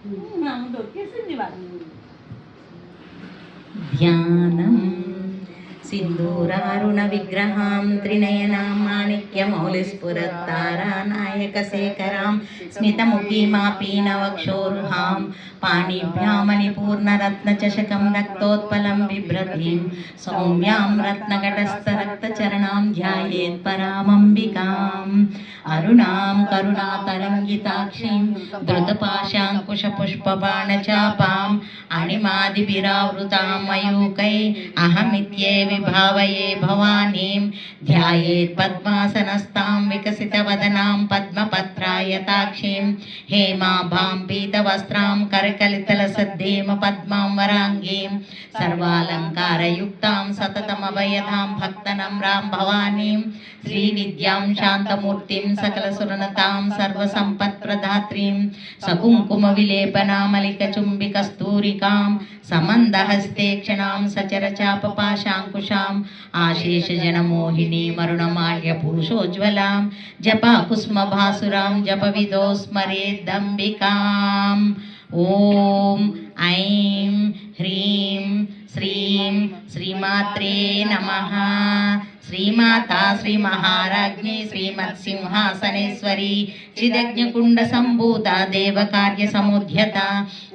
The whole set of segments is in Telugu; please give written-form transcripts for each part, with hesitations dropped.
దొరికేసింది వాళ్ళు. ధ్యానం सिन्दूरारुण विग्रहां त्रिनयनां माणिक्यमौलिस्फुरत्तारानायकशेखरां स्मितमुखीमापीनवक्षोरुहां पाणिभ्यां मणिपूर्णरत्नचषकं रक्तोत्पलं बिभ्रतीं सौम्यां रत्नघटस्थरक्तचरणां ध्यायेत् परामम्बिकाम् अरुणां करुणातरङ्गिताक्षीं धृतपाशाङ्कुशपुष्पबाणचापाम् अणिमादिभिरावृतां मयूकै अहमित्ये विभावये भवानीं ध्यायेत् पद्मासनस्तां विकसितवदनां पद्मपत्रायताक्षीं हेमाभां पीतवस्त्रां करकलितलसद्धेम पद्मां वराङ्गीं सर्वालङ्कारयुक्तां सततमभयदां भक्तनम्रां भवानीं श्रीविद्यां शान्तमूर्तिं सकलसुरनतां सर्वसम्पत्प्रदात्रीं सकुङ्कुमविलेपनामलिकचुम्बिकस्तूरिकां समन्दहस्ते क्षणां सचरचापपाशाङ्कुशाम् आशेषजनमोहिनीमरुणमाल्यभूषोज्ज्वलां जपाकुस्मभासुरां जपविदो स्मरेदम्बिकाम् ॐ ऐं ह्रीं श्रीं श्रीमात्रे नमः। श्रीमाता श्रीमहाराज्ञी श्रीमत्सिंहासनेश्वरी चिदग्निकुण्ड सम्भूता देवकार्यसमुद्यता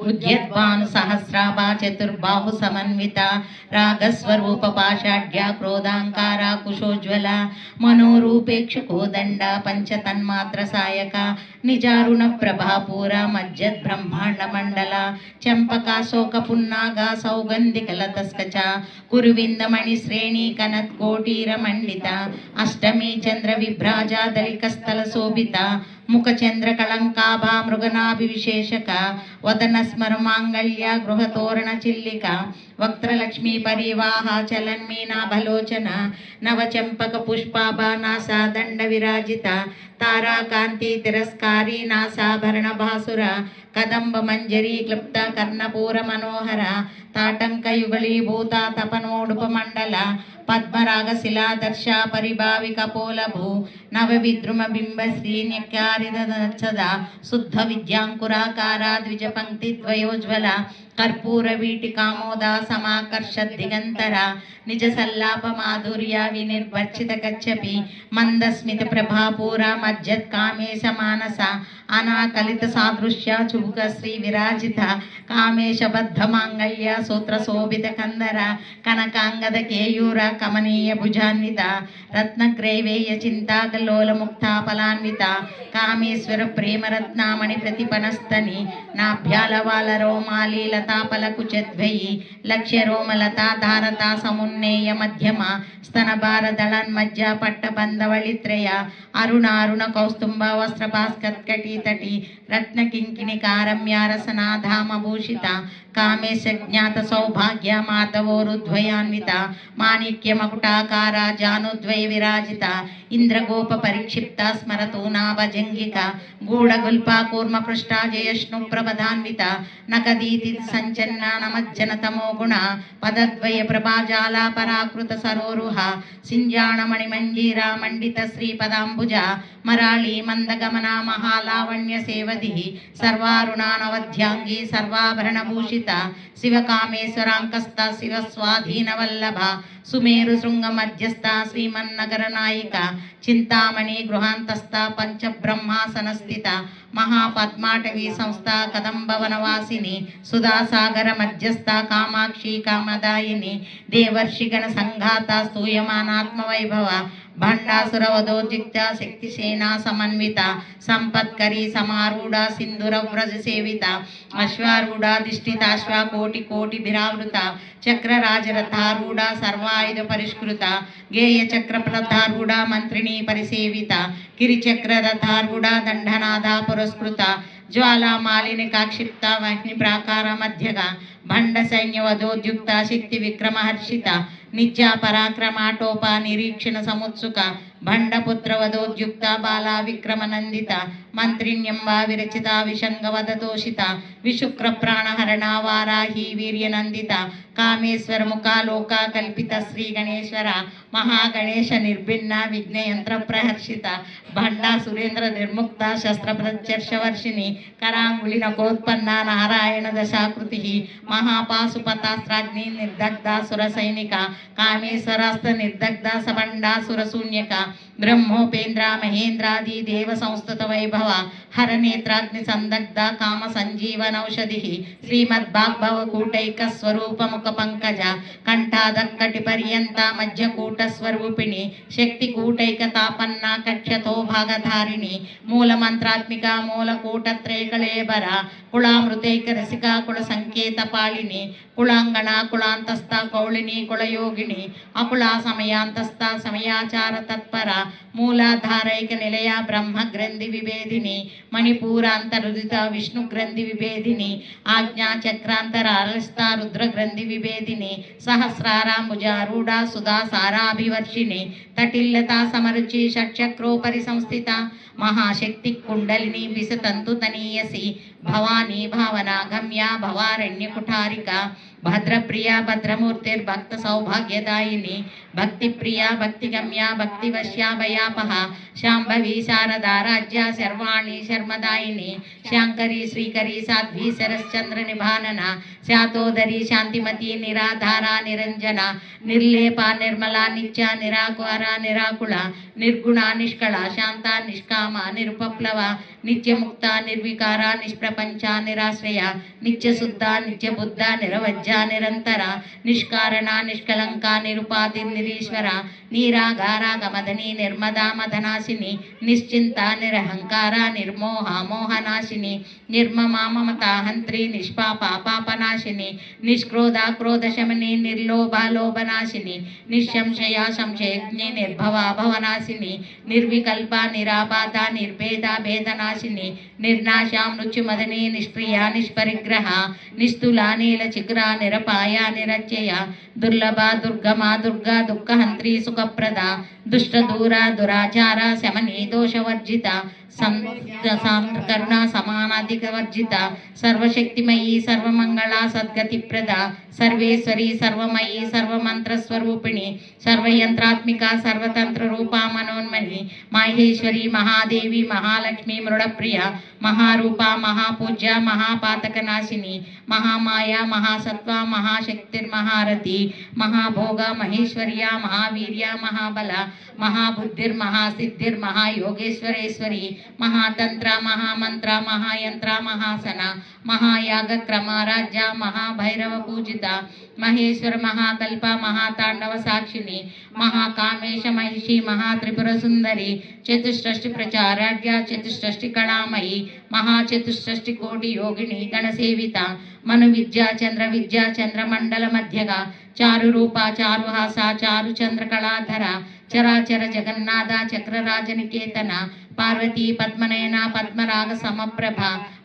उद्यद्भानुसहस्राभा चतुर्बाहु समन्विता रागस्वरूपपाषाढ्या क्रोधाङ्कारा कुशोज्ज्वला मनोरूपेक्षुकोदण्डा पञ्चतन्मात्रसायका निजारुणप्रभापूरा मज्जद्ब्रह्माण्डमण्डला चम्पका शोकपुन्नागा सौगन्धिकलतस्कचा कुरुविन्दमणिश्रेणी कनत्कोटीरमण्डिता अष्टमी चन्द्रविभ्राजा दलिकस्थलशोभिता मुखचन्द्रकलङ्काभा मृगनाभिविशेषका वदनस्मरमाङ्गल्या गृहतोरणचिल्लिका वक्त्रलक्ष्मी परिवाहा चलन्मीनाभलोचना नवचम्पकपुष्पाभा नासा दण्डविराजिता ताराकान्ति तिरस्कारी नासाभरणभासुरा कदम्बमञ्जरी क्लुप्ता कर्णपूरमनोहरा ताटङ्कयुगलीभूता तपनोडुपमण्डला पद्मरागशिलादर्शा परिभाविकपोलभू नवविद्रुमबिम्बश्रीन्यक्कारिदच्छदा शुद्धविद्याङ्कुराकारा द्विजपङ्क्तिद्वयोज्ज्वला कर्पूरवीटिकामोदा समाकर्षद्दिगन्तरा निजसल्लापमाधुर्या विनिर्वर्चितकच्छपि मन्दस्मितप्रभापूरा मज्जत्कामेशमानसा अनाकलितसादृश्या चुबुकश्रीविराजिता कामेशबद्धमाङ्गल्या सूत्रशोभितकन्दरा कनकाङ्गदकेयूरा कमनीयभुजान्विता रत्नग्रैवेयचिन्ताकल्लोलमुक्ताफलान्विता कामेश्वर प्रेमरत्नामणि प्रतिपनस्तनि नाभ्यालवालरोमाली लताफलकुचद्वयी लक्ष्यरोमलता धारता समुन्नेय मध्यमा स्तनभारदळन्मज्जा पट्टबन्धवळित्रय अरुणारुण कौस्तुम्भ वस्त्रभास्कत्कटितटी रत्नकिङ्किणिकारम्या रसनाधामभूषिता कामेशज्ञात सौभाग्य माधवोरुद्वयान्विता माणिक्यमकुटाकारा जानुद्वय विराजिता इंद्रगोप परिक्षिप्ता स्मरतु नाभजंगिका गूढगुल्पा कूर्मपृष्ठा जयष्णुप्रभदान्विता नकदीति संचन्ना नमज्जन तमो गुणा पदद्वय प्रभाजाला पराकृत सरोरुहा सिंजाणमणिमञ्जीरा मंडित श्रीपदाम्बुजा मराळी मंदगमना महालावण्य सेवधिः सर्वारुणानवध्यांगी सर्वाभरणभूषिता शिवकामेश्वराङ्कस्था शिवस्वाधीनवल्लभा सुमेरु शृंग मध्यस्था श्रीमन्नगर नायिका चिंतामणि गृहांतस्था पंचब्रह्मासनस्थिता महापद्माटवी संस्था कदम्बवनवासिनी सुधासागर मध्यस्था कामाक्षी कामदायिनी देवर्षिगण संघाता स्तूयमानात्मवैभव भंडासुरवधोद्युक्ता शक्तिसेना समन्विता संपत्करी समारूढ़ा सिंदूर व्रज सेविता अश्वारूढ़ाधिष्ठिताश्वा कोटि कोटिभिरावृता चक्र राजरथारूढ़ा सर्वायुध परिष्कृता गेय चक्र प्रधारूढ़ा मंत्रिणी परिसेविता किरिचक्र रथारूढ़ा दंडनादा पुरस्कृता ज्वाला मालिनी काक्षिप्ता वाहिनी प्राकार मध्यगा भंड सैन्य वधोद्युक्ता शक्ति विक्रम हर्षिता नित्या पराक्रमाटोपा निरीक्षण समुत्सुका भंडपुत्र वधोद्युक्ता बाला विक्रमनंदिता मंत्रिण्यंबा विरचिता विशंगवदतोषिता विशुक्र प्राणहरणा वाराही वीर्यनंदिता कामेश्वर मुखालोका कल्पित श्री गणेश्वरा మహాగణేశ నిర్భిన్న విఘ్నయంత్ర ప్రహర్షిత భండా సురేంద్ర నిర్ముక్త శస్త్ర ప్రత్యర్షవర్షిణి కరాంగుళి నకోత్పన్న నారాయణ దశాకృతి మహాపాశుపతాస్త్రాగ్ని నిర్దగ్ధ సురసైనిక కామేశ్వరాస్త నిర్దగ్ధ సభండాసురశూన్యక బ్రహ్మోపేంద్ర మహేంద్రాది దేవ సంస్థత వైభవ హరనేత్రాగ్ని సందగ్ధ కామ సంజీవనౌషధి శ్రీమద్భాగ్భవ కూటైక స్వరూపముఖ పంకజ కంఠాదక్కటి పర్యంత మధ్యకూట స్వరూపిణి శక్తి కూటైక తాపన్న కక్షతో భాగధారిణి మూలమంత్రాత్మిక మూలకూటత్రేకళేబర కుళామృతైక రసికా కుల సంకేత పాళిని కుళాంగణ కుళాంతస్థ కౌళిని కుళయోగిని అకుళా సమయాంతస్థ సమయాచార తత్పర మూలాధారైక నిలయ బ్రహ్మ గ్రంథి విభేదిని మణిపూరాంతరుదిత విష్ణు గ్రంథి విభేదిని ఆజ్ఞా చక్రాంతర అలస్త రుద్ర గ్రంథి విభేదిని సహస్రారాంబుజారూఢ సుధా సారాభివర్షిణి తటిల్లత సమరుచి షట్చక్రోపరి సంస్థిత మహాశక్తి కుండలిని విసతంతు తనీయసి భవానీ భావనా గమ్య భవారణ్య కుఠారిక భద్రప్రియ భద్రమూర్తిర్భక్త సౌభాగ్యదాయిని భక్తిప్రియ భక్తిగమ్య భక్తివశ్యాభయాపహ శాంభవి శారదా రాజ్య శర్వాణి శర్మదాయిని శాంకరి శ్రీకరి సాధ్వి శరశ్చంద్ర నిభానన శాతోదరి శాంతిమతి నిరాధార నిరంజన నిర్లేప నిర్మల నిత్య నిరాకార నిరాకుల నిర్గుణ నిష్కళ శాంత నిష్కామ నిరుపప్లవ నిత్యముక్త నిర్వికార నిష్ప్రపంచ నిరాశ్రయ నిత్యశుద్ధ నిత్యబుద్ధ నిరవజ్జ నిరంతర నిష్కారణ నిష్కలంక నిరుపాధి నిరీశ్వర నీరాగారాగమదని నిర్మదా మదనాశిని నిశ్చింత నిరహంకార నిర్మోహ మోహనాశిని నిర్మమా మమతా హంత్రి నిష్పాప పాపనాశిని నిష్క్రోధ క్రోధశమని నిర్లోభ లోభనాశిని నిశంశయ సంశయజ్ఞి నిర్భవ భవనాశిని నిర్వికల్ప నిరాబాధ నిర్భేద భేదనాశిని నిర్నాశ మృత్యుమదని నిష్క్రియ నిష్పరిగ్రహ నిస్తుల నీల చిగ్ర నిరపాయ నిరచయ దుర్లభ దుర్గమ దుర్గా దుఃఖహంత్రి సుఖప్రద దుష్ట దూర దురాచార శమని దోషవర్జిత కరుణ సమానాధిక వర్జిత సర్వశక్తిమయీ సర్వమంగళ సద్గతిప్రద సర్వేశ్వరి సర్వమయీ సర్వమంత్రస్వరూపిణి సర్వయంత్రాత్మిక సర్వతంత్ర రూపా మనోన్మణి మాహేశ్వరి మహాదేవి మహాలక్ష్మి మృడప్రియ మహారూప మహాపూజ్య మహాపాతకనాశిని మహామాయ మహాసత్వ మహాశక్తిర్మహారథి మహాభోగ మహేశ్వర్య మహావీర్య మహాబల మహాబుద్ధిర్మహాసిద్ధిర్మహాయోగేశ్వరేశ్వరి మహాతంత్ర మహామంత్ర మహాయంత్ర మహాసన మహాయాగ క్రమారాజ్య మహాభైరవ పూజిత మహేశ్వర మహాకల్ప మహాతాండవ సాక్షిని మహాకామేశ మహిషి మహాత్రిపుర సుందరి చతుష్షష్టి ప్రచారాజ్య చతుష్షష్టి కళామయి మహాచతుష్షష్టి కోటి యోగిని గణసేవిత మను విద్యా చంద్ర విద్యా చంద్రమండల మధ్యగా చారు రూప చారుహాస చారు చంద్రకళాధర చరాచర జగన్నాథ చక్రరాజనికేతన పార్వతీ పద్మనయన పద్మరాగ సమప్రభ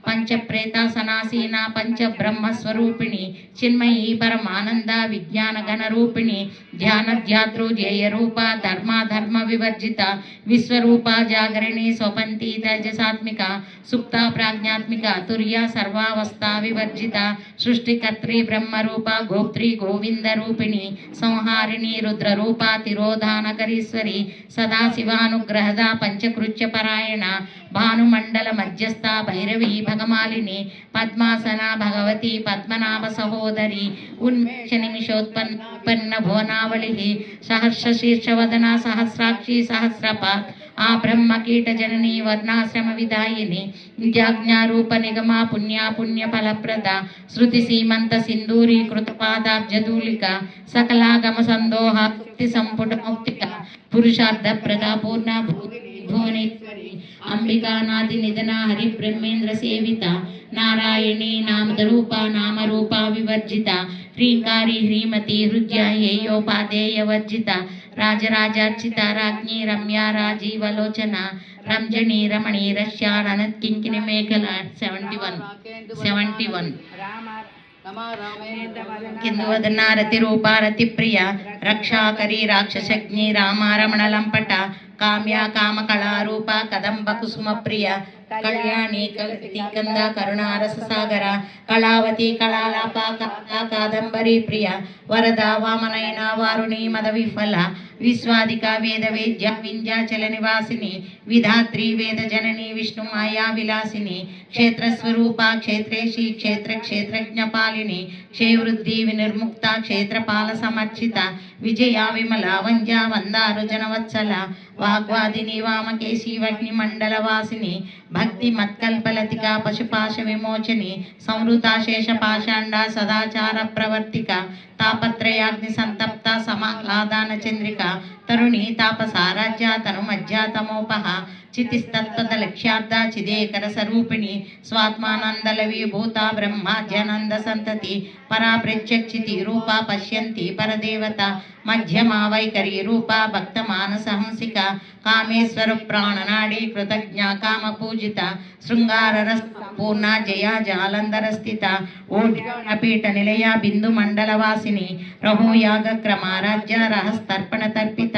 పంచప్రేత సనాసీన పంచబ్రహ్మస్వరూపిణి చిన్మయీ పరమానంద విజ్ఞాన గణరూపిణి ధ్యానధ్యాతృ జేయరూప ధర్మాధర్మ వివర్జిత విశ్వరూప జాగరణి స్వపంతి తేజసాత్మిక సుప్త ప్రాజ్ఞాత్మిక తుర్య సర్వావస్థా వివర్జిత సృష్టికర్త్రి బ్రహ్మరూప గోప్త్రి గోవింద రూపిణి సంహారిణి రుద్రరూప తిరోధానకరీశ్వరి సదాశివానుగ్రహద పంచకృత్య పరాయణ భానుమండల మధ్యస్థ భైరవి భగమాలిని పద్మాసన భగవతి పద్మనాభ సహోదరి ఉన్మేష నిమిషోత్పన్న భువనావళి సహర్ష శీర్షవదన సహస్రాక్షి సహస్రపాత్ ఆ బ్రహ్మ కీట జనని వర్ణాశ్రమ విదాయిని నిజాజ్ఞారూప నిగమ పుణ్య పుణ్య ఫలప్రద శృతి సీమంత సింధూరి కృతపాదాబ్జదూలిక సకలాగమ సందోహ ముక్తి సంపుట మౌక్తిక పురుషార్థ ప్రద పూర్ణ భువనేశ్వరి అంబికానాది నిధన హరి బ్రహ్మేంద్ర సేవిత నారాయణీ నామరూప నామరూప వివర్జిత హ్రీంకారి హ్రీమతి హృద్య హేయోపాదేయ వర్జిత రాజరాజార్చిత రాజ్ఞి రమ్య రాజీవలోచన రంజని రమణి రష్యాననత్ కింకిని మేఘల 71 కిందువదన రతిరూప రతిప్రియ రక్షాకరి రాక్షసజ్ఞి రామారమణ లంపట కామ్య కామకళారూప కదంబ కుసుమ ప్రియ కళ్యాణి కంద కరుణారస సాగర కళావతి కళాలాప కాదంబరి ప్రియ వరద వామనయన వారుణి మద విఫల విశ్వాదికా వేద వేద్య వింధ్యాచల నివాసిని విధాత్రి వేద జనని విష్ణు మాయా విలాసిని క్షేత్రస్వరూప క్షేత్రేషి క్షేత్ర క్షేత్రజ్ఞ పాలిని క్షేవృద్ధి వినిర్ముక్త క్షేత్రపాల సమర్చిత విజయ విమల వంద్య వందారు జనవత్సల వాగ్వాదిని వామకేశి వగ్ని మండల వాసిని భక్తి మత్కల్పలతిక పశుపాశ విమోచని సంవృతాశేష పాషాండ సదాచార ప్రవర్తిక తాపత్రయాగ్ని సంతప్త సమాహ్లాదాన చంద్రిక తరుణి తాపసారాజ్య తను మధ్యాతమోపహ చితిస్తత్వత లక్ష్యార్థ చిదేకర స్వరూపిణి స్వాత్మానందలవి భూత బ్రహ్మాజ్యానంద సంతతి పరా ప్రత్యక్షితి రూప పశ్యంతి పరదేవత మధ్యమా వైఖరి రూప భక్త మానసహంసిక కామేశ్వర ప్రాణనాడి కృతజ్ఞ కామ పూజిత శృంగార రస పూర్ణ జయ జాలంధర స్థిత ఓడ్యానపీఠ నిలయ బిందు మండల వాసిని రహోయాగ క్రమారాజ్య రహస్తర్పణ తర్పిత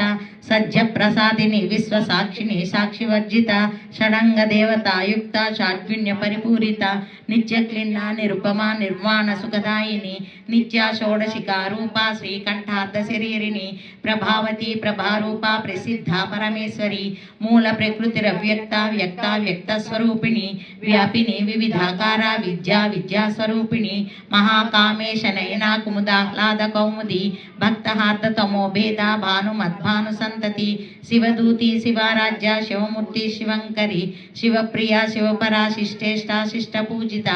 సజ్జ ప్రసాదిని విశ్వ సాక్షిని సాక్షివర్జిత షడంగ దేవతాయుక్త షాడ్విణ్య పరిపూరిత నిత్య క్లిన్న నిరుపమా నిర్వాణ సుఖదాయిని నిత్య షోడశికా రూప శ్రీకంఠార్థ శరీరిని ప్రభావతి ప్రభారూప ప్రసిద్ధ పరమేశ్వరి మూల ప్రకృతిరవ్యక్త వ్యక్త వ్యక్త స్వరూపిణి వ్యాపిని వివిధాకార విద్యా విద్యా స్వరూపిణి మహాకామేశ నయన కుముదాహ్లాద కౌముది భక్తహార్ద తమో భేద భాను మద్భాను సంతతి శివదూతి శివారాజ్య శివమూర్తి శివంకరి శివప్రియ శివపరా శిష్టేష్ట శిష్ట పూజిత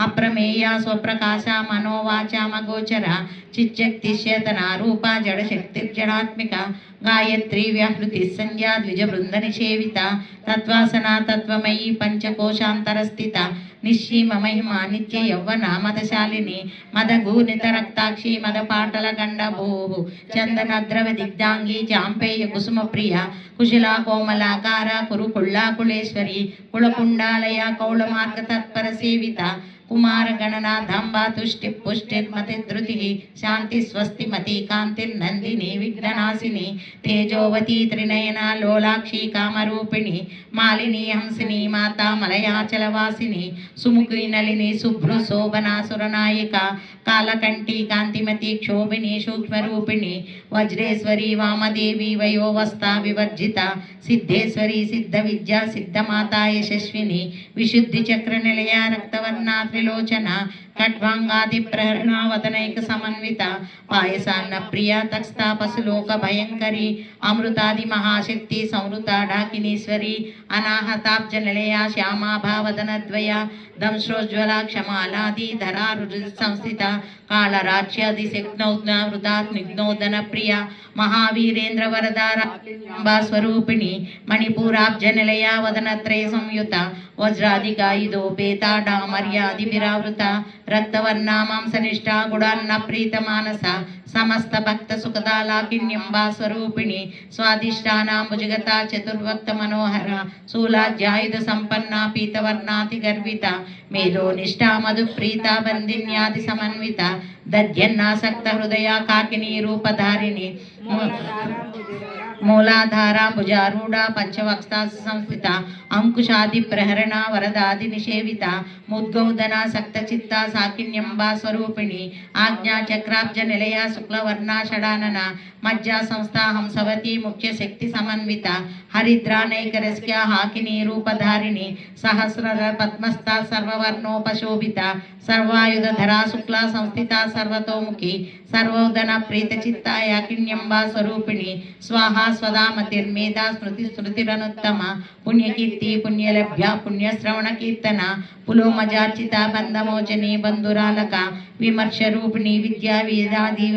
అప్రమేయ స్వప్రకాశ మనోవాచామగోచర చిచ్చక్తి చేతన రూప జడశక్తిర్జడాత్మిక గాయత్రి వ్యాహృతి సంధ్యా ద్విజ బృంద నిషేవిత తత్వాసన తత్వమయీ పంచకోశాంతరస్థిత నిశ్చీమ మహిమ నిత్య యౌవన మదశాలిని మదగూనిత రక్తాక్షి మదపాటల గండభూ చందన ద్రవ దిగ్ధాంగి చాంపేయ కుసుమ ప్రియ కుశలా కోమలాకార కురుకుళ్ళా కుళేశ్వరి కుళకుండాలయ కౌళమార్గ తత్పర సేవిత కుమార గణనాథంబా తుష్టి పుష్టిర్మతి ధృతి శాంతి స్వస్తి మతి కాంతిర్నందిని విఘ్ననాశిని తేజోవతి త్రినయన లోలాక్షి కామరూపిణి మాలిని హంసిని మాతా మలయాచలవాసిని సుముఖి నలిని శుభ్రు శోభనాసురనాయిక కాలకంఠి కాంతిమతి క్షోభిని సూక్ష్మరూపిణి వజ్రేశ్వరి వామదేవి వయోవస్థా వివర్జిత సిద్ధేశ్వరి సిద్ధ విద్యా సిద్ధమాతా యశస్విని విశుద్ధి చక్ర నిలయ రక్తవర్ణ త్రిలోచన ఖడ్వాంగాది ప్రహరణ వదనైక సమన్విత పాయసాన్న ప్రియ తక్స్తాపసులోక భయంకరి అమృతాది మహాశక్తి సంవృత డాకినీశ్వరి అనాహతాబ్జ నిలయ శ్యామాభావదనద్వయ దంశ్రోజ్వల క్షమాలాది ధరారు సంస్థిత కాళరాజ్యాది శక్నౌజ్ఞ వృతాత్నిగ్నోదన ప్రియ మహావీరేంద్ర వరదారా స్వరూపిణి మణిపూరాబ్జ నిలయ వదనత్రయ సంయుత వజ్రాదిగాయుధో పేతాడామర్యాది విరావృత రక్తవర్ణ మాంసనిష్ట గుడాన్న ప్రీత మానస సమస్త భక్త సుఖదాలాకిన్యంబా స్వరూపిణి స్వాదిష్టానాంబుజగత చతుర్భక్త మనోహర శూలాధ్యాయుధ సంపన్న పీతవర్ణాతి గర్విత మేధో నిష్ఠా మధు ప్రీత బంధిన్యాది సమన్విత దధ్యన్నాసక్త హృదయ కాకిని రూపధారిణి మూలాధార భుజారూఢ పంచవక్తా సంస్థిత అంకుశాది ప్రహరణ వరదాది నిషేవిత ముద్గౌదన సక్త చిత్త సాకిన్యంబా స్వరూపిణి ఆజ్ఞా చక్రాబ్జ నిలయ శుక్లవర్ణ షడానన మజ్జా సంస్థ హంసవతి ముఖ్య శక్తి సమన్విత హరిద్రానైకరస్య హాకిని రూపధారిణి సహస్ర పద్మస్థ సర్వవర్ణోపశోభిత సర్వాయుధ ధరా శుక్ల సంస్థిత సర్వతోముఖి సర్వోదన ప్రీత చిత్త యాకిన్యంబా స్వరూపిణి స్వాహా స్వదామతిర్మేధా స్మృతి స్మృతిరనుత్తమ పుణ్యకీర్తి పుణ్యలభ్య పుణ్యశ్రవణ కీర్తన పులోమజార్చిత బంధమోచని బంధురాలక విమర్శ రూపిణి విద్యా వేదాది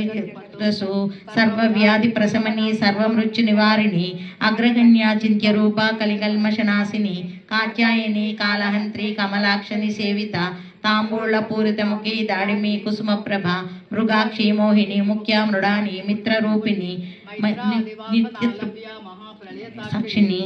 సర్వవ్యాధి ప్రశమని సర్వమృత్యు నివారిణి అగ్రగణ్య చింత్య రూప కలికల్మషనాశిని కాత్యాయని కాళహంత్రి కమలాక్షని సేవిత తాంబూల పూరితముఖి దాడిమి కుసుమ ప్రభ మృగాక్షి మోహిని ముఖ్య మృడాని మిత్రరూపిణి సాక్షిని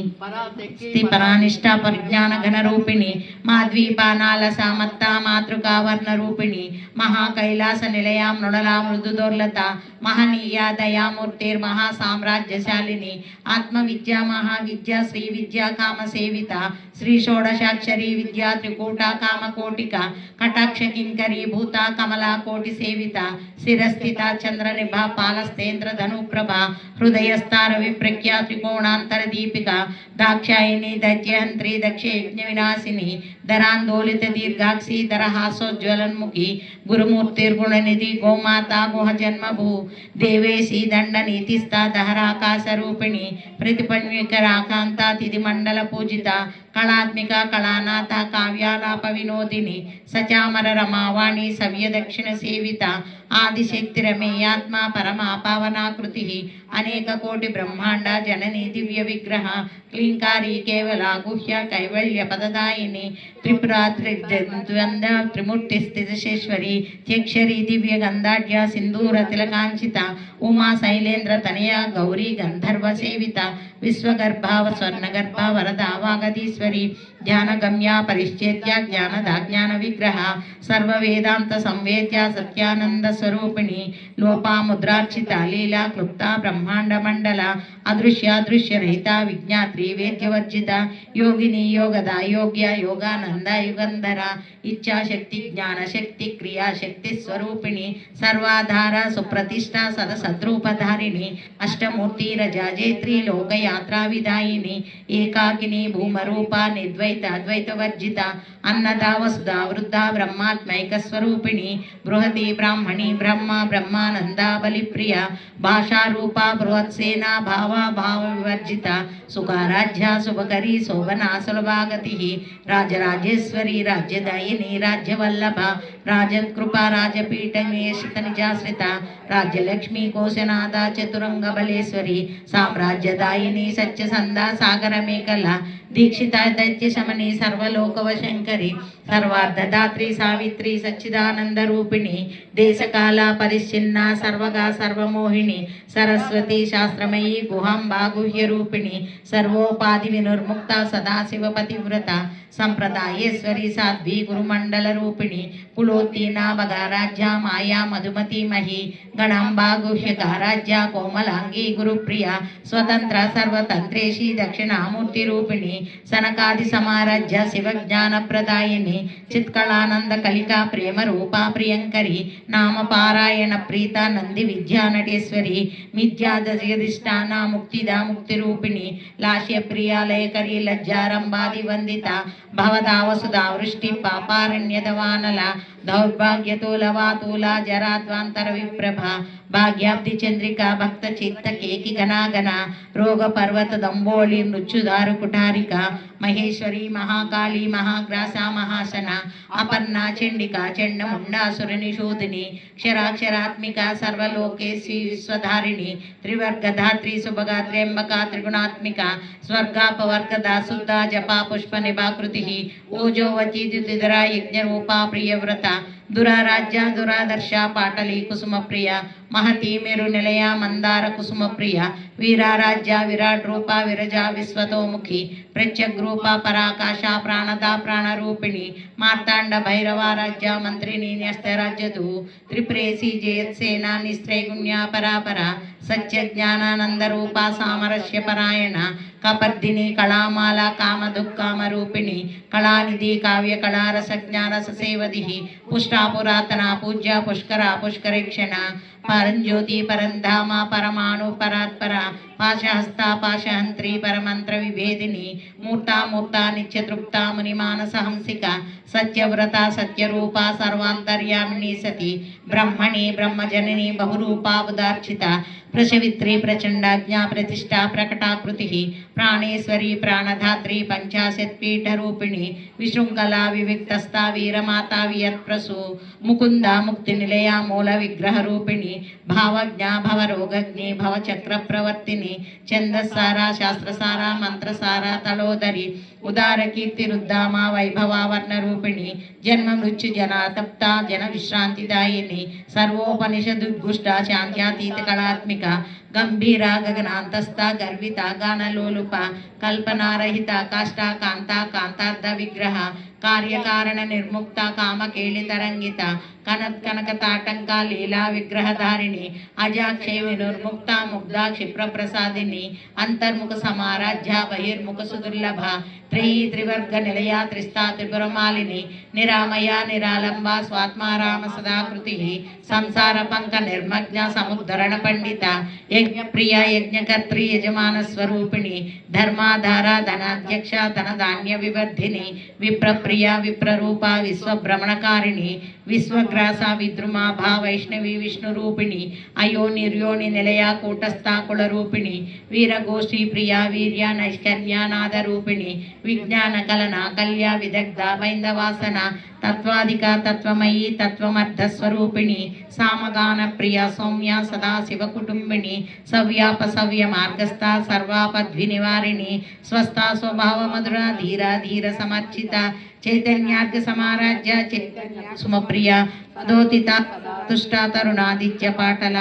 పరానిష్ట పరిజ్ఞాన ఘన రూపిణి మాద్వీపానాల సామత్త మాతృకా వర్ణ రూపిణి మహాకైలాస నిలయ మృడలా మృదుదోర్లత మహనీయ దయామూర్తిర్ మహా సామ్రాజ్యశాలిని ఆత్మ విద్యా మహావిద్య శ్రీ విద్యా కామ సేవిత శ్రీ షోడశాక్షరి విద్యా త్రికూట కామకోటిక కటాక్ష కింకరీ భూత కమలా కోటి సేవిత శిరస్థిత చంద్రనిభ పాలస్తేంద్ర ధనుప్రభ హృదయస్థార విప్రఖ్యా త్రికోణాంతర దీపిక దాక్షాయిని దైత్యహంత్రి దక్ష యజ్ఞ వినాశిని ధరాందోళిత దీర్ఘాక్షి ధరహాసోజ్వలన్ముఖి గురుమూర్తిర్గుణనిధి గోమాత గుహ జన్మభూ దేవేశి దండ నీతిస్థ దహరాకాశ రూపిణి ప్రతిపన్వికరాకాంత తిథి మండల పూజిత కళాత్మిక కళానాథ కావ్యాలాప వినోదిని సచామర రమావాణి సవ్య దక్షిణ సేవిత ఆదిశక్తి రమేయాత్మ పరమా పావనాకృతి అనేక కోటి బ్రహ్మాండ జనని దివ్య విగ్రహ క్లీంకారి కేవల గుహ్య కైవల్య పదదాయిని త్రిపురా ద్వంద్వ త్రిమూర్తి స్థితిశేశ్వరి త్యక్షరి దివ్య గంధాఢ్య సింధూర తిలకాంచిత ఉమా శైలేంద్ర తనయ గౌరీ గంధర్వ సేవిత విశ్వగర్భావ స్వర్ణగర్భ వరద వాగదీశ్వరి జ్ఞానగమ్య పరిశ్చేత్య జ్ఞానదాజ్ఞాన విగ్రహ సర్వవేదాంత సంవేద్య సత్యానంద స్వరూపిణి లోపాముద్రార్చిత లీలా క్లుప్త బ్రహ్మాండ మండల అదృశ్య రహిత విజ్ఞాత్రి వేద్యవర్జిత యోగిని యోగద యోగ్య యోగానంద యుగంధర ఇచ్ఛాశక్తి జ్ఞానశక్తి క్రియాశక్తి స్వరూపిణి సర్వాధార సుప్రతిష్ట సదసద్రూపధారిణి అష్టమూర్తి రజాజేత్రి లోకయాత్రా విదాయిని ఏకాకిని భూమరూప నిర్ద్వైత అద్వైత వర్జిత అన్నదా వసుధా వృద్ధ బ్రహ్మాత్మైక స్వరూపిణి బృహతి బ్రాహ్మణి బ్రహ్మ బ్రహ్మానంద బలిప్రియ భాషారూప బృహత్సేన భావ భావ వివర్జిత సుఖారాధ్య శుభకరి శోభనా సులభాగతి రాజరాజేశ్వరి రాజ్యదాయిని రాజ్యవల్లభ రాజకృప రాజపీఠమేషిత నిజాశ్రిత రాజ్యలక్ష్మి కోశనాథ చతురంగ బలేశ్వరి సామ్రాజ్యదాయిని సత్యసంద సాగర మేకల దీక్షిత దైత్య శమని సర్వలోకవ శంకరి సర్వార్ధదాత్రి సావిత్రి సచ్చిదానంద రూపిణి దేశకాల పరిచ్ఛిన్న సర్వగా సర్వమోహిని సరస్వతి శాస్త్రమయీ గుహాంబా గుహ్య రూపిణి సర్వోపాధి వినుర్ముక్త సదాశివ పతివ్రత సంప్రదాయేశ్వరి సాధ్వి గురుమండల రూపిణి కులోత్తీన భగారాజ్య మాయా మధుమతి మహి గణాంబా గుహ్యకారాజ్య కోమలాంగి గురుప్రియ స్వతంత్ర సర్వతంత్రేషి దక్షిణామూర్తి రూపిణి సనకాది సమారాధ్య శివజ్ఞాన ప్రదాయిని చిత్కళానంద కలికా ప్రేమ రూపా ప్రియంకరి నామ పారాయణ ప్రీత నంది విద్యా నటేశ్వరి మిథ్యాధిష్టాన ముక్తిదా ముక్తి రూపిణి లాస్య ప్రియాలయకరి లజ్జారంభాది వందిత భవదా వసుదా వృష్టి పాపారణ్యదవానల దౌర్భాగ్యతూలవాతూల జరాద్వాంతర విప్రభ భాగ్యాబ్ది చంద్రిక భక్త చిత్త కేకి గణాగణ రోగ పర్వత దంబోళి మృత్యుదారు కుటారిక మహేశ్వరి మహాకాళి మహాగ్రాస మహాసన అపర్ణ చండిక చండముండాసుర నిషోధిని క్షరాక్షరాత్మిక సర్వలోకేశ్వరి విశ్వధారిణి త్రివర్గధాత్రి శుభగాత్ర్యంబక త్రిగుణాత్మిక స్వర్గాపవర్గద శుద్ధ జపా పుష్ప నిభాకృతి ఓజోవతి ద్యుతిధర యజ్ఞరూపా ప్రియవ్రత దురారాజ్య దురాదర్శ పాటలి కుసుమ ప్రియ మహతి మేరు నిలయ మందార కుసుమ ప్రియ వీరారాజ్య విరాట్ రూప విరజ విశ్వతోముఖి ప్రత్యగ్రూప పరాకాశ ప్రాణద ప్రాణరూపిణి మార్తాండ భైరవారాజ్య మంత్రిని న్యస్తరాజ్యదు త్రిప్రేసి జయత్సేన నిస్త్రైగుణ్య పరాపర సత్య జ్ఞానానంద రూప సామరస్య పరాయణ కపర్దిని కళామాల కామదుఃఖామ రూపిణి కళానిధి కావ్య కళారస జ్ఞానస సేవది పుష్టా పురాతన పూజ్య పుష్కర పుష్కరేక్షణ పరంజ్యోతి పరంధామ పరమాణు పరాత్పర పాశహస్త పాశహంత్రి పరమంత్ర విభేదిని మూర్తామూర్త నిత్యతృప్త మునిమానసహంసిక సత్యవ్రత సత్యరూప సర్వాంతర్యామిని సతి బ్రహ్మణి బ్రహ్మజనని బహురూపాబుదార్చిత ప్రశవిత్రి ప్రచండాజ్ఞా ప్రతిష్టా ప్రకటాకృతి ప్రాణేశ్వరి ప్రాణధాత్రి పంచాశత్పీఠరూపిణి విశృంఖలా వివిక్తస్థ వీరమాతా వియత్ప్రసూ ముకుంద ముక్తి నిలయ మూల విగ్రహ రూపిణి భావజ్ఞ భవరోగజ్ఞి భవచక్ర ప్రవర్తిని ఛందస్సార శాస్త్రసార మంత్రసార తలోదరి ఉదార కీర్తి రుద్దామా వైభవావర్ణ రూపిణి జన్మ మృత్యు జనాతప్త జన విశ్రాంతిదాయిని సర్వోపనిషదుద్గుష్ట శాంత్యాతీత కళాత్మిక గంభీర గగనాంతస్థ గర్విత గానలోలుప కల్పనారహిత కాష్ట కాంత కాంతార్థ విగ్రహ కార్యకారణ నిర్ముక్త కామకేళితరంగిత కనక తాటంక లీలా విగ్రహధారిణి అజాక్షయ వినుర్ముక్త ముగ్ధ క్షిప్ర ప్రసాదిని అంతర్ముఖ సమారాధ్య బహిర్ముఖ సుదుర్లభ త్రివర్గ నిలయ త్రిస్థా త్రిపురమాలిని నిరామయ నిరాలంబ స్వాత్మారామ సదాకృతి సంసార పంక నిర్మగ్న సముద్ధరణ పండిత యజ్ఞప్రియ యజ్ఞకర్త్రి యజమాన స్వరూపిణి ధర్మాధార ధనాధ్యక్ష ధనధాన్య వివర్ధిని విప్రప్రియ విప్రరూప విశ్వభ్రమణకారిణి విశ్వగ్రాస విద్రుమాభా వైష్ణవి విష్ణురూపిణి అయో నిర్యోని నిలయ కూటస్థ కులరూపిణి వీరగోష్ఠీ ప్రియ వీర్య నైష్కర్యానాద రూపిణి విజ్ఞాన కలన కల్య విదగ్ధ వైందవాసన తత్వాధిక తత్వమయీ తత్వమర్థస్వరూపిణి సామగాన ప్రియ సౌమ్య సదాశివ కుటుంబిని సవ్యాప సవ్య మార్గస్థ సర్వాపద్వి నివారిణి స్వస్థ స్వభావ మధుర ధీర ధీర సమర్చిత చైతన్యార్ఘ సమారాజ్య చైతన్య సుమప్రియ పదోతిత తుష్ట తరుణాదిత్య పాటల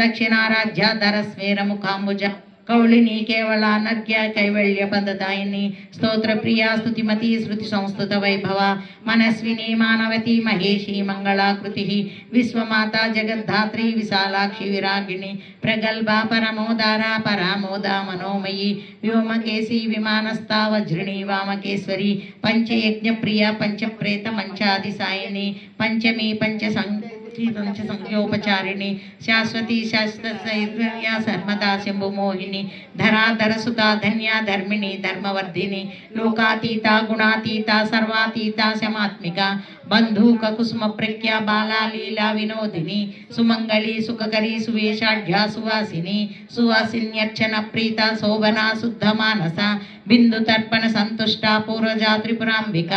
దక్షిణారాధ్య ధర స్వేర ముఖాంబుజ కౌళిని కేవల నగ్య కైవల్య పదదాయిని స్తోత్ర ప్రియా స్తుతిమతి శృతి సంస్థుత వైభవ మనస్విని మానవతి మహేషి మంగళాకృతి విశ్వమాత జగద్ధాత్రి విశాలాక్షి విరాగిణి ప్రగల్భ పరమోదార పరామోద మనోమయీ వ్యోమకేశి విమానస్థ వజ్రిణి వామకేశ్వరి పంచయజ్ఞ ప్రియ పంచప్రేత మంచాదిసాయిని పంచమి సంఖ్యోపచారిణి శాశ్వతి శాశ్వతైర్య సర్మదా శంభుమోహిని ధరాధర సుతా ధన్య ధర్మిణి ధర్మవర్ధిని లోకాతీత గుణాతీత సర్వాతీత శమాత్మిక బంధూక కుసుమ ప్రఖ్య బాలా లీలా వినోదిని సుమంగళి సుఖకరి సువేషాఢ్య సువాసిని సువాసిన్యర్చన ప్రీత శోభనా శుద్ధ మానస బిందు తర్పణ సంతుష్ట పూర్వజా త్రిపురాంబిక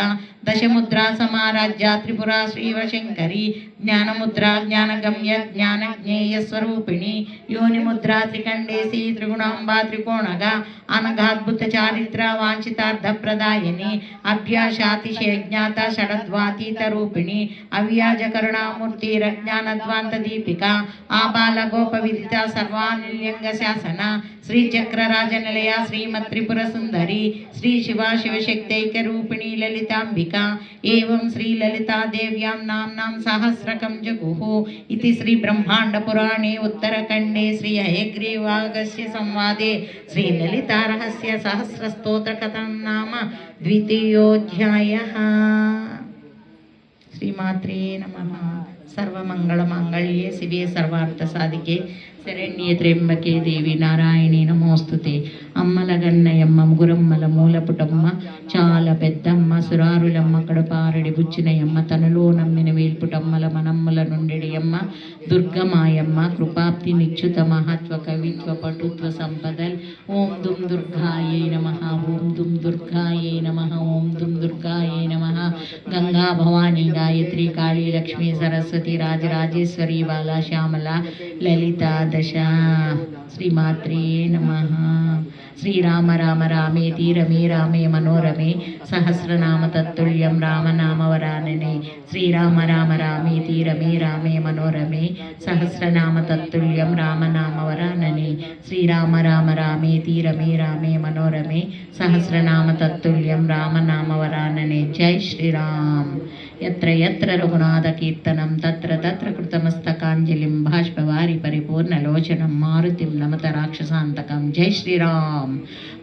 దశముద్రా సమారాజ్య త్రిపురా శ్రీవశంకరి జ్ఞానముద్ర జ్ఞానగమ్య జ్ఞానజ్ఞేయ స్వరూపిణి యోనిముద్ర త్రికండేసి త్రిగుణాంబా త్రికోణగా అనఘాద్భుత చారిత్ర వాంఛితార్థ ప్రదాయిని అభ్యాసాతిశయ జ్ఞాత షడద్వాతీత రూపిణి అవ్యాజ కరుణామూర్తి రజ్ఞానద్వాంత దీపిక ఆబాల గోప విదిత సర్వానిల్యంగ శాసన శ్రీ చక్రరాజ నిలయ శ్రీమత్ త్రిపుర సుందరి శ్రీ శివ శివశక్తైక రూపిణి లలితాంబిక ఏవం శ్రీ లలితా దేవ్యాం నామ్నాం సహస్రకం జగుః ఇతి శ్రీ బ్రహ్మాండ పురాణే ఉత్తరఖండే శ్రీ హయగ్రీవాగస్య సంవాదే శ్రీ లలితా రహస్య సహస్ర స్తోత్ర కథం నామ ద్వితీయోధ్యాయః. శ్రీమాత్రే నమః. సర్వమంగళమాంగళ్యే శివే సర్వార్థ సాధికే శరణ్యే త్ర్యంబకే దేవి నారాయణి నమోస్తుతే. అమ్మల గన్నయమ్మ ముగురమ్మల మూలపుటమ్మ చాలా పెద్దమ్మ సురారులమ్మ కడపారడి బుచ్చినయమ్మ తనలో నమ్మిన వేల్పుటమ్మల మనమ్మల నుండెడియమ్మ దుర్గమాయమ్మ కృపాప్తి నిచ్యుత మహత్వ కవిత్వ పటుత్వ సంపదల్. ఓం దుం దుర్గాయే నమః. ఓం దుం దుర్గాయే నమః. ఓం దుం దుర్గాయే నమః. గంగా భవానీ గాయత్రి కాళీ లక్ష్మీ సరస్వతి రాజరాజేశ్వరి బాలా శ్యామల లలిత దశ. శ్రీమాత్రే నమః. శ్రీరామ రామ రామేతి రమే రామే మనోరమే సహస్రనామ తత్తుల్యం రామనామవరాననే. శ్రీరామ రామ రామేతి రమే రామే మనోరమే సహస్రనామ తత్తుల్యం రామనామవరాననే. శ్రీరామ రామ రామేతి రమే రామే మనోరమే సహస్రనామ తత్తుల్యం రామనామవరాననే. జై శ్రీరామ్. యత్ర యత్ర రఘునాథ కీర్తనం తత్ర తత్ర కృతమస్తకాంజలిం బాష్పవారి పరిపూర్ణలోచనం మారుతిం నమత రాక్షసాంతకం. జై శ్రీరామ్.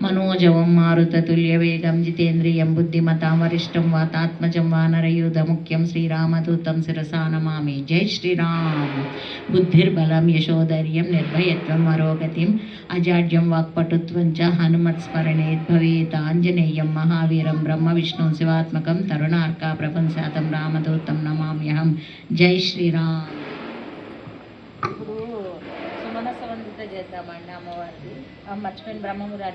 మనోజవం మారుతతుల్యవేగం జితేంద్రియం బుద్ధిమతాం వరిష్టం వాతాత్మజం వానరయూధముఖ్యం శ్రీరామదూతం శిరసా నమామి. జై శ్రీరామ్. బుద్ధిర్బలం యశోధైర్యం నిర్భయత్వం అరోగతిం అజాడ్యం వాక్పటుత్వం చ హనుమత్స్మరణేత్ భవేత్. ఆంజనేయం మహావీరం బ్రహ్మ విష్ణు శివాత్మకం తరుణార్కా ప్రపంచాతం రామదూతం నమామ్యహం. జై శ్రీరామ్. ఇప్పుడు సుమన సంబంధిత చేద్దామండి అమ్మవారికి. మర్చిపోయిన బ్రహ్మమురారి